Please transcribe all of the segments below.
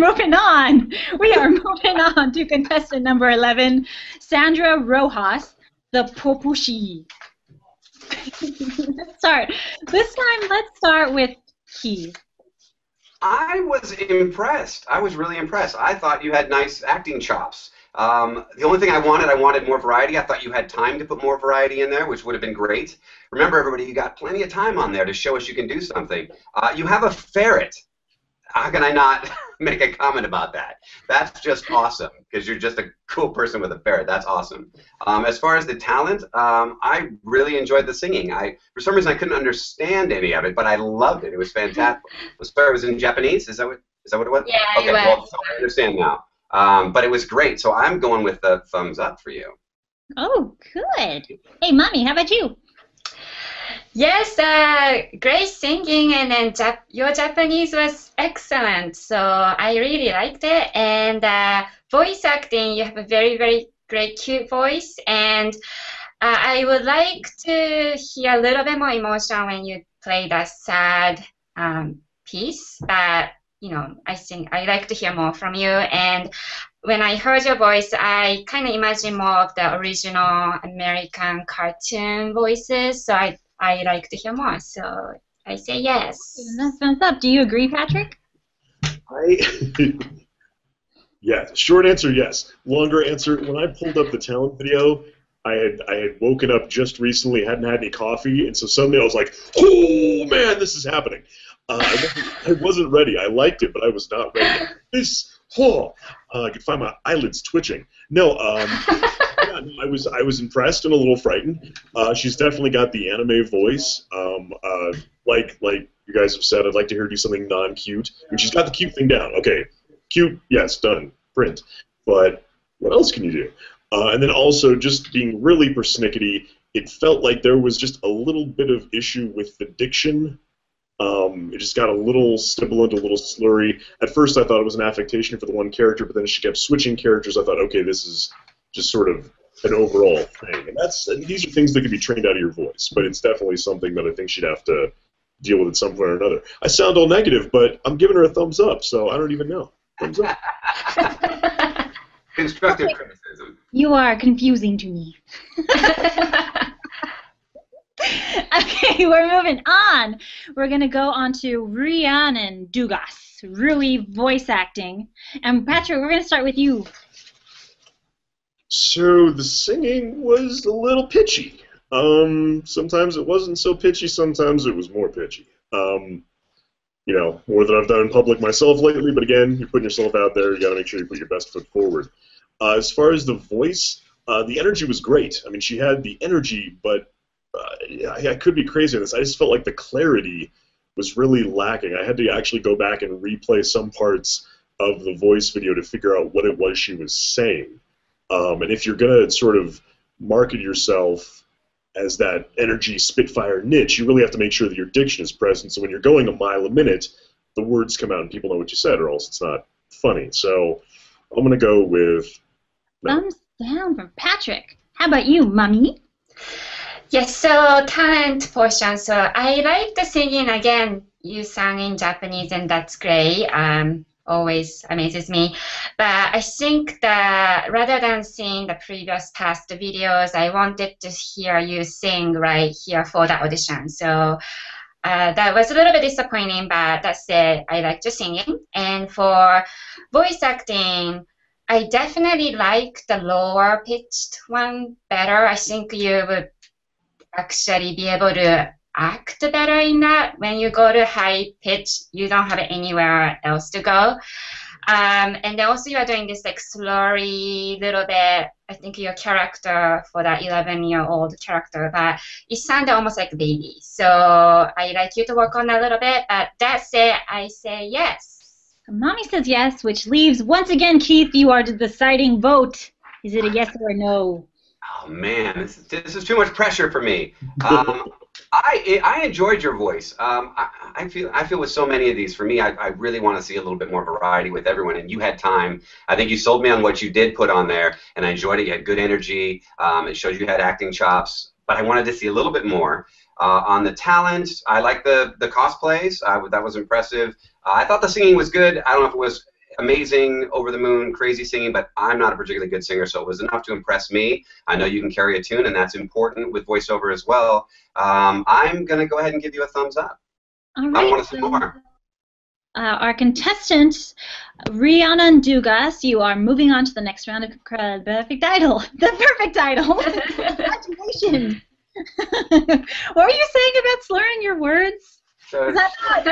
moving on. We are moving on to contestant number 11, Sandra Rojas, the Popushi. Let's start. This time, let's start with Keith. I was impressed. I was really impressed. I thought you had nice acting chops. The only thing I wanted more variety. I thought you had time to put more variety in there, which would have been great. Remember, everybody, you got plenty of time on there to show us you can do something. You have a ferret. How can I not make a comment about that? That's just awesome, because you're just a cool person with a ferret. That's awesome. As far as the talent, I really enjoyed the singing. For some reason, I couldn't understand any of it, but I loved it. It was fantastic. It was in Japanese? Is that what it was? Yeah, okay, it was. Well, so I understand now. But it was great, so I'm going with the thumbs up for you. Oh, good. Hey, Mommy, how about you? Yes, great singing, and then your Japanese was excellent, so I really liked it. And voice acting, you have a very, very great, cute voice, and I would like to hear a little bit more emotion when you play that sad piece. That I think I like to hear more from you. And when I heard your voice, I kind of imagine more of the original American cartoon voices. So I like to hear more. So I say yes. That's thumbs up. Do you agree, Patrick? Yeah. Short answer, yes. Longer answer, when I pulled up the talent video, I had woken up just recently, hadn't had any coffee, and so suddenly I was like, oh man, this is happening. I wasn't ready. I liked it, but I was not ready. I could find my eyelids twitching. No, yeah, no, I was impressed and a little frightened. She's definitely got the anime voice. Like you guys have said, I'd like to hear her do something non-cute. I mean, she's got the cute thing down. Okay, cute, yes, done, print. But what else can you do? And then also just being really persnickety, it felt like there was just a little bit of issue with the diction. It just got a little sibilant, a little slurry. At first I thought it was an affectation for the one character, but then she kept switching characters. I thought, okay, this is just sort of an overall thing. And these are things that can be trained out of your voice, but it's definitely something that I think she'd have to deal with at some point or another. I sound all negative, but I'm giving her a thumbs up, so I don't even know. Thumbs up. Constructive criticism. You are confusing to me. Okay, we're moving on. We're going to go on to Rhiannon Dugas, Rui voice acting. And Patrick, we're going to start with you. So the singing was a little pitchy. Sometimes it wasn't so pitchy, sometimes it was more pitchy. More than I've done in public myself lately, but again, you're putting yourself out there, you got to make sure you put your best foot forward. As far as the voice, the energy was great. I mean, she had the energy, but I could be crazy on this. I just felt like the clarity was really lacking. I had to actually go back and replay some parts of the voice video to figure out what it was she was saying. And if you're going to sort of market yourself as that energy Spitfire niche, you really have to make sure that your diction is present. So when you're going a mile a minute, the words come out and people know what you said, or else it's not funny. So I'm going to go with... Thumbs down from Patrick. How about you, Mommy? Yes, so talent portion. So I like the singing. Again, you sang in Japanese, and that's great. Always amazes me. But I think that rather than seeing the past videos, I wanted to hear you sing right here for the audition. So that was a little bit disappointing, but that said, I like the singing. And for voice acting, I definitely like the lower pitched one better. I think you would actually be able to act better in that. When you go to high pitch, you don't have anywhere else to go. And then also you are doing this like slurry little bit. I think your character for that 11-year-old character, but it sounded almost like a baby. So I like you to work on that a little bit. But that said, I say yes. Mommy says yes, which leaves once again, Keith, you are the deciding vote. Is it a yes or a no? Oh man, this is too much pressure for me. I enjoyed your voice. I feel with so many of these, for me, I really want to see a little bit more variety with everyone. And you had time. I think you sold me on what you did put on there, and I enjoyed it. You had good energy. It showed you had acting chops, but I wanted to see a little bit more. On the talent, I like the cosplays. That was impressive. I thought the singing was good. I don't know if it was amazing, over the moon, crazy singing, but I'm not a particularly good singer, so it was enough to impress me. I know you can carry a tune, and that's important with voiceover as well. I'm going to go ahead and give you a thumbs up. All right. I want to see more. Our contestant, Rhiannon Dugas, you are moving on to the next round of Perfect Idol. The Perfect Idol. Congratulations. What were you saying about slurring your words? Is that not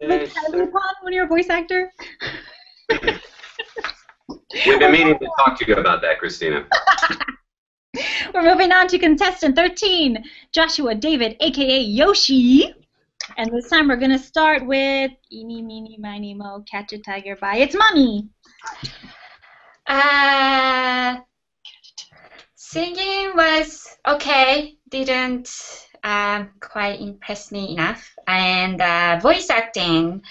like upon when you're a voice actor? We've been meaning to talk to you about that, Christina. We're moving on to contestant 13, Joshua David, a.k.a. Yoshi. And this time we're going to start with Eeny, Meeny, Miny, Mo, Catch a Tiger by It's Mommy. Singing was okay, didn't quite impress me enough. And voice acting,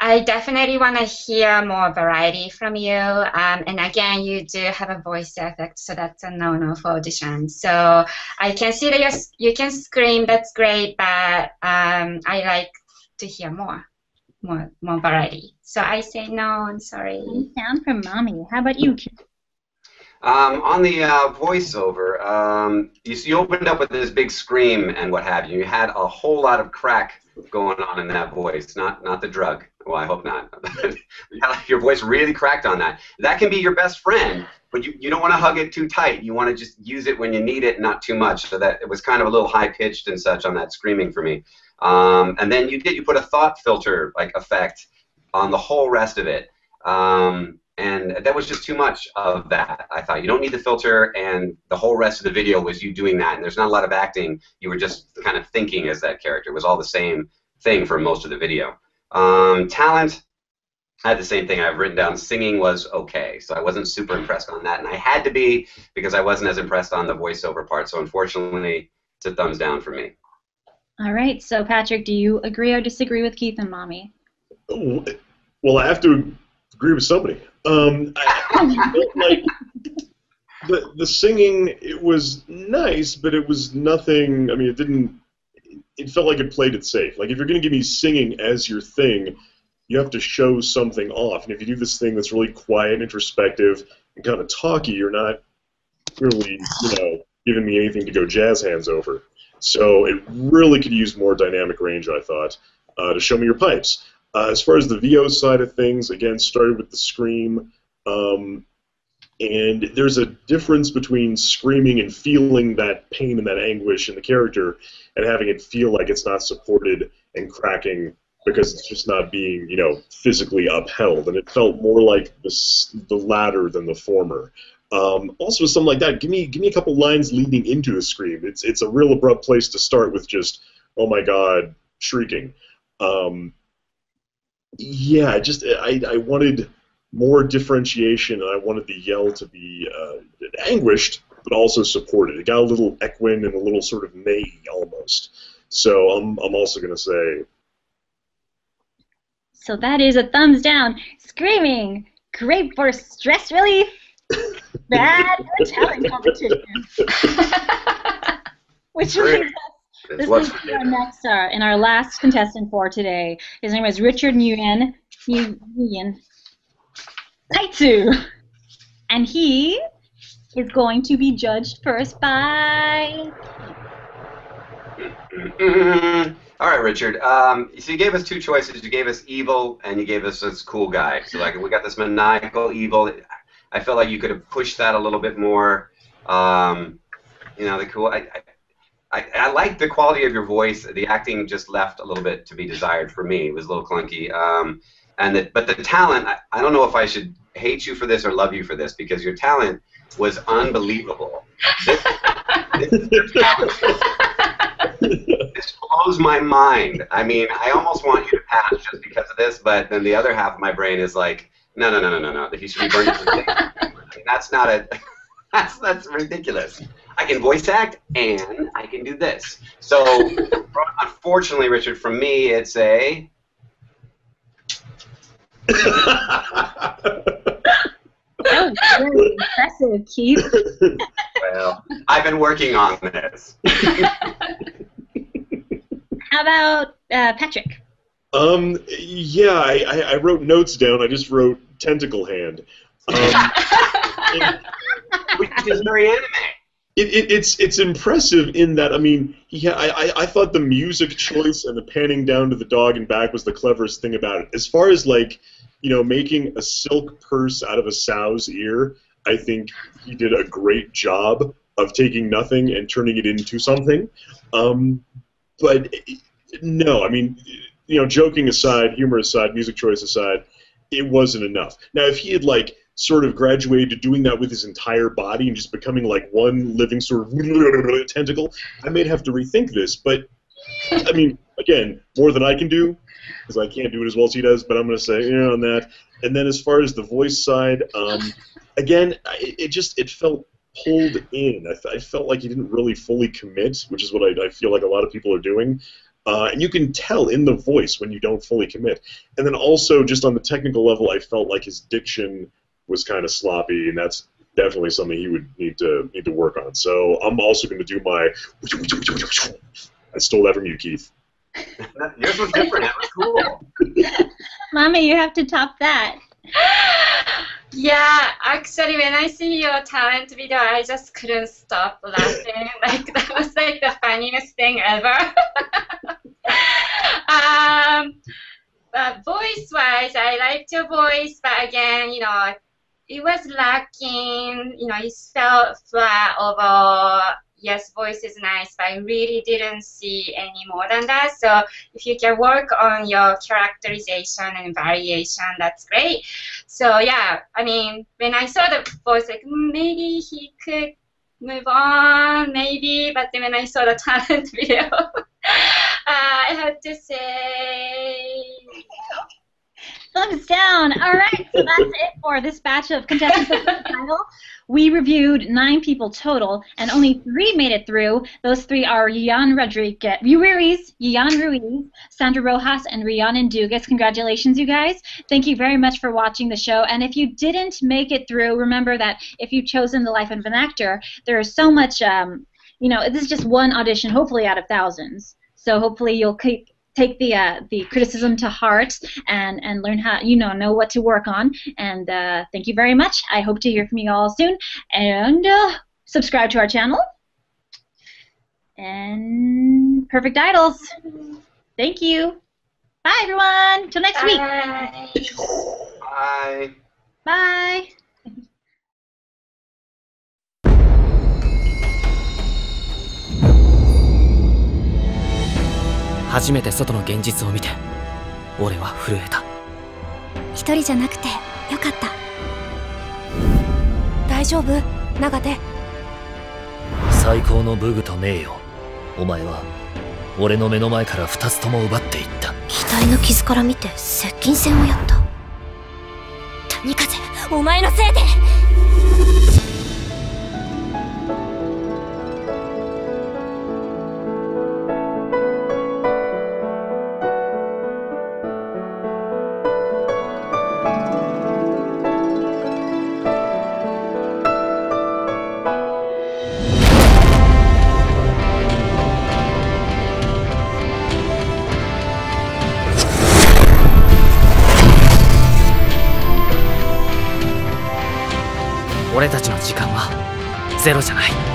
I definitely want to hear more variety from you. And again, you do have a voice effect, so that's a no-no for audition. So I can see that you can scream, that's great, but I like to hear more variety. So I say no, I'm sorry. Sound from Mommy. How about you, Keith? On the voiceover, you opened up with this big scream and what have you. You had a whole lot of crack going on in that voice, not the drug. Well, I hope not. Your voice really cracked on that. That can be your best friend, but you don't want to hug it too tight. You want to just use it when you need it, not too much. So that it was kind of a little high-pitched and such on that screaming for me. And then you put a thought filter like effect on the whole rest of it. And that was just too much of that. I thought you don't need the filter, and the whole rest of the video was you doing that. And there's not a lot of acting. You were just kind of thinking as that character. It was all the same thing for most of the video. Talent, I had the same thing. I've written down singing was okay, so I wasn't super impressed on that, and I had to be because I wasn't as impressed on the voiceover part. So unfortunately, it's a thumbs down for me. All right. So Patrick, do you agree or disagree with Keith and Mommy? Well, I have to agree with somebody. I felt like the singing, it was nice, but it was nothing. I mean, it felt like it played it safe. Like, if you're going to give me singing as your thing, you have to show something off. And if you do this thing that's really quiet, introspective, and kind of talky, you're not really, giving me anything to go jazz hands over. So it really could use more dynamic range, I thought, to show me your pipes. As far as the VO side of things, again, started with the scream. And there's a difference between screaming and feeling that pain and that anguish in the character and having it feel like it's not supported and cracking because it's just not being, physically upheld. And it felt more like the latter than the former. Also, something like that, give me a couple lines leading into a scream. It's a real abrupt place to start with just, oh my God, shrieking. Yeah, I wanted more differentiation, and I wanted the yell to be anguished, but also supported. It got a little equine and a little sort of neigh almost. So I'm also going to say. So that is a thumbs down. Screaming, great for stress relief, bad for talent competition. Which means this is our next star and our last contestant for today. His name is Richard Nguyen Taitsu. And he is going to be judged first by... All right, Richard. So you gave us two choices. You gave us evil, and you gave us this cool guy. So like we got this maniacal evil. I felt like you could have pushed that a little bit more. The cool. I liked the quality of your voice. The acting just left a little bit to be desired for me. It was a little clunky. But the talent, I don't know if I should hate you for this or love you for this, because your talent was unbelievable. This blows my mind. I mean, I almost want you to pass just because of this, but then the other half of my brain is like, no, that he should be burned at the stake. I mean, that's not a... That's ridiculous. I can voice act, and I can do this. So, unfortunately, Richard, from me, it's a... That was very impressive, Keith. Well, I've been working on this. How about Patrick? Yeah, I wrote notes down. I just wrote tentacle hand. Which is very anime. It's impressive in that, I mean, I thought the music choice and the panning down to the dog and back was the cleverest thing about it. As far as, like, you know, making a silk purse out of a sow's ear, I think he did a great job of taking nothing and turning it into something. But no, I mean, you know, joking aside, humor aside, music choice aside, it wasn't enough. Now, if he had, like, sort of graduated to doing that with his entire body and just becoming like one living sort of tentacle, I may have to rethink this. But, I mean, again, more than I can do, because I can't do it as well as he does, but I'm going to say, yeah, on that. And then as far as the voice side, again, it felt pulled in. I felt like he didn't really fully commit, which is what I feel like a lot of people are doing. And you can tell in the voice when you don't fully commit. And then also, just on the technical level, I felt like his diction was kind of sloppy, and that's definitely something he would need to work on. So I'm also going to do my. I stole that from you, Keith. Yours was different. That was cool. Mommy, you have to top that. Yeah, actually, when I see your talent video, I just couldn't stop laughing. Like, that was like the funniest thing ever. But voice-wise, I liked your voice, but again, you know, it was lacking. You know, it felt flat overall. Yes, voice is nice, but I really didn't see any more than that. So if you can work on your characterization and variation, that's great. So yeah, I mean, when I saw the voice, like, maybe he could move on, maybe, but then when I saw the talent video, I had to say... Thumbs down. All right, so that's it for this batch of contestants of the title. We reviewed 9 people total, and only 3 made it through. Those 3 are Yan Ruiz, Sandra Rojas, and Rhiannon Dugas. Congratulations, you guys. Thank you very much for watching the show. And if you didn't make it through, remember that if you've chosen The Life of an Actor, there is so much, you know, this is just one audition, hopefully out of thousands. So hopefully you'll take the criticism to heart and learn how, you know what to work on. And thank you very much. I hope to hear from you all soon. And subscribe to our channel. And Perfect Idols. Thank you. Bye, everyone. Till next week. Bye. Bye. 初めて外の現実を見て俺は震えた。一人じゃなくてよかった。大丈夫、長手。最高の武具と名誉、お前は俺の目の前から2つとも奪っていった。額の傷から見て接近戦をやった。谷風、お前のせいで。俺たちの時間はゼロじゃない。